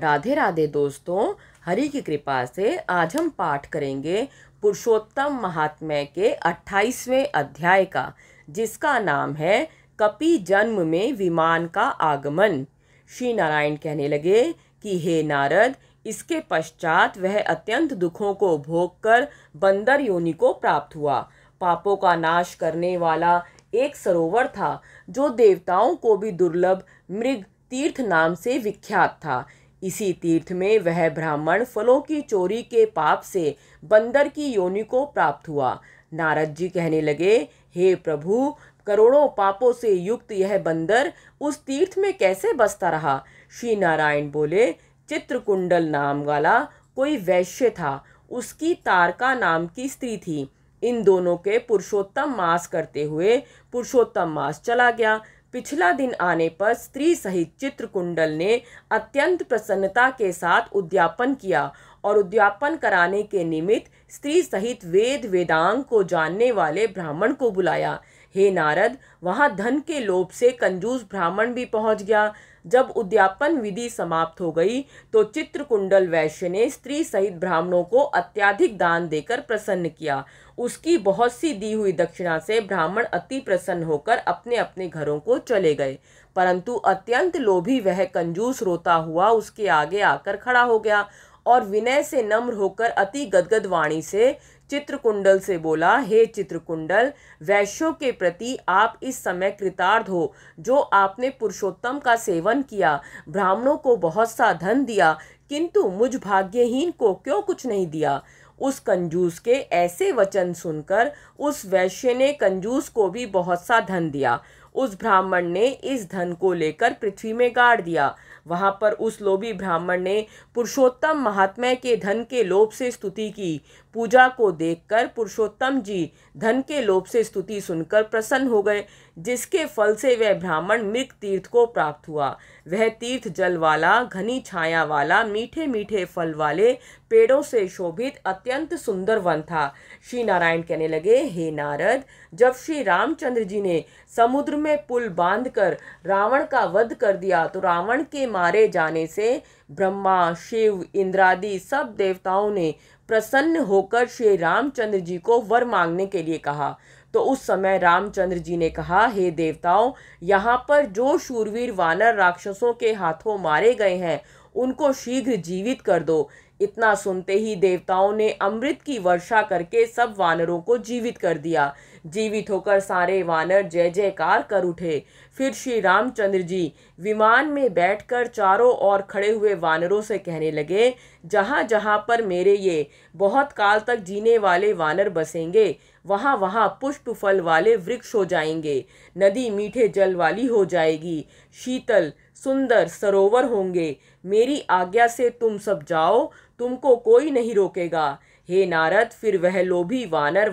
राधे राधे दोस्तों, हरि की कृपा से आज हम पाठ करेंगे पुरुषोत्तम महात्म्य के 28वें अध्याय का, जिसका नाम है कपि जन्म में विमान का आगमन। श्री नारायण कहने लगे कि हे नारद, इसके पश्चात वह अत्यंत दुखों को भोग कर बंदर योनि को प्राप्त हुआ। पापों का नाश करने वाला एक सरोवर था जो देवताओं को भी दुर्लभ मृग तीर्थ नाम से विख्यात था। इसी तीर्थ में वह ब्राह्मण फलों की चोरी के पाप से बंदर की योनि को प्राप्त हुआ। नारद जी कहने लगे, हे प्रभु, करोड़ों पापों से युक्त यह बंदर उस तीर्थ में कैसे बसता रहा? श्री नारायण बोले, चित्रकुंडल नाम वाला कोई वैश्य था, उसकी तारका नाम की स्त्री थी। इन दोनों के पुरुषोत्तम मास करते हुए पुरुषोत्तम मास चला गया। पिछला दिन आने पर स्त्री सहित चित्रकुंडल ने अत्यंत प्रसन्नता के साथ उद्यापन किया और उद्यापन कराने के निमित्त स्त्री सहित वेद वेदांग को जानने वाले ब्राह्मण को बुलाया। हे नारद, वहां धन के लोभ से कंजूस ब्राह्मण भी पहुंच गया। जब उद्यापन विधि समाप्त हो गई तो चित्रकुंडल वैश्य ने स्त्री सहित ब्राह्मणों को अत्याधिक दान देकर प्रसन्न किया। उसकी बहुत सी दी हुई दक्षिणा से ब्राह्मण अति प्रसन्न होकर अपने अपने घरों को चले गए, परंतु अत्यंत लोभी वह कंजूस रोता हुआ उसके आगे आकर खड़ा हो गया और विनय से नम्र होकर अति गदगद वाणी से चित्रकुंडल से बोला, हे चित्रकुंडल, वैश्यों के प्रति आप इस समय कृतार्थ हो। जो आपने पुरुषोत्तम का सेवन किया, ब्राह्मणों को बहुत सा धन दिया, किंतु मुझ भाग्यहीन को क्यों कुछ नहीं दिया? उस कंजूस के ऐसे वचन सुनकर उस वैश्य ने कंजूस को भी बहुत सा धन दिया। उस ब्राह्मण ने इस धन को लेकर पृथ्वी में गाड़ दिया। वहां पर उस लोभी ब्राह्मण ने पुरुषोत्तम महात्म्य के धन के लोभ से स्तुति की। पूजा को देखकर पुरुषोत्तम जी धन के लोभ से स्तुति सुनकर प्रसन्न हो गए, जिसके फल से वह ब्राह्मण मृग तीर्थ को प्राप्त हुआ। वह तीर्थ जल वाला, घनी छाया वाला, मीठे मीठे फल वाले, पेड़ों से शोभित अत्यंत सुंदर वन था। श्री नारायण कहने लगे, हे नारद, जब श्री रामचंद्र जी ने समुद्र में पुल बांधकर रावण का वध कर दिया तो रावण के मारे जाने से ब्रह्मा, शिव, इंद्रादि सब देवताओं ने प्रसन्न होकर श्री रामचंद्र जी को वर मांगने के लिए कहा। तो उस समय रामचंद्र जी ने कहा, हे देवताओं, यहाँ पर जो शूरवीर वानर राक्षसों के हाथों मारे गए हैं उनको शीघ्र जीवित कर दो। इतना सुनते ही देवताओं ने अमृत की वर्षा करके सब वानरों को जीवित कर दिया। जीवित होकर सारे वानर जय जयकार कर उठे। फिर श्री रामचंद्र जी विमान में बैठकर चारों ओर खड़े हुए वानरों से कहने लगे, जहाँ जहाँ पर मेरे ये बहुत काल तक जीने वाले वानर बसेंगे, वहाँ वहाँ पुष्प फल वाले वृक्ष हो जाएंगे, नदी मीठे जल वाली हो जाएगी, शीतल सुंदर सरोवर होंगे। मेरी आज्ञा से तुम सब जाओ, तुमको कोई नहीं रोकेगा। हे नारद, फिर वह लोभी वानर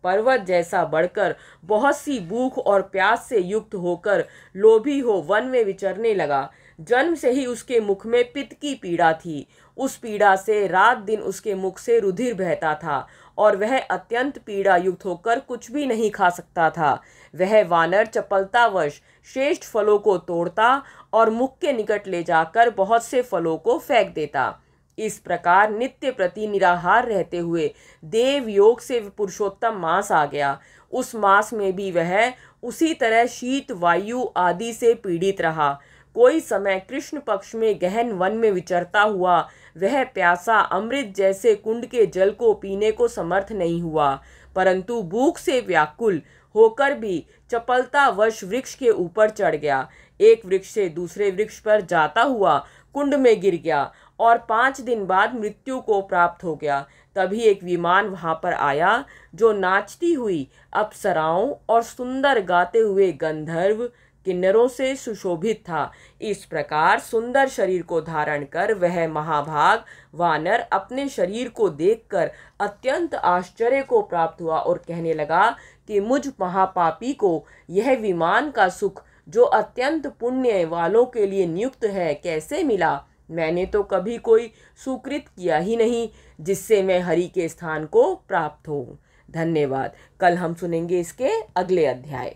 पर्वत जैसा बढ़कर बहुत सी भूख और प्यास से युक्त होकर लोभी हो वन में विचरने लगा। जन्म से ही उसके मुख में पित्त की पीड़ा थी। उस पीड़ा से रात दिन उसके मुख से रुधिर बहता था और वह अत्यंत पीड़ा युक्त होकर कुछ भी नहीं खा सकता था। वह वानर चपलतावश श्रेष्ठ फलों को तोड़ता और मुख के निकट ले जाकर बहुत से फलों को फेंक देता। इस प्रकार नित्य प्रति निराहार रहते हुए देव योग से पुरुषोत्तम मास आ गया। उस मास में भी वह उसी तरह शीत वायु आदि से पीड़ित रहा। कोई समय कृष्ण पक्ष में गहन वन में विचरता हुआ वह प्यासा अमृत जैसे कुंड के जल को पीने को समर्थ नहीं हुआ, परंतु भूख से व्याकुल होकर भी चपलतावश वृक्ष के ऊपर चढ़ गया। एक वृक्ष से दूसरे वृक्ष पर जाता हुआ कुंड में गिर गया और 5 दिन बाद मृत्यु को प्राप्त हो गया। तभी एक विमान वहां पर आया जो नाचती हुई अप्सराओं और सुंदर गाते हुए गंधर्व किन्नरों से सुशोभित था। इस प्रकार सुंदर शरीर को धारण कर वह महाभाग वानर अपने शरीर को देखकर अत्यंत आश्चर्य को प्राप्त हुआ और कहने लगा कि मुझ महापापी को यह विमान का सुख जो अत्यंत पुण्य वालों के लिए नियुक्त है कैसे मिला? मैंने तो कभी कोई सुकृत किया ही नहीं जिससे मैं हरि के स्थान को प्राप्त हूँ। धन्यवाद। कल हम सुनेंगे इसके अगले अध्याय।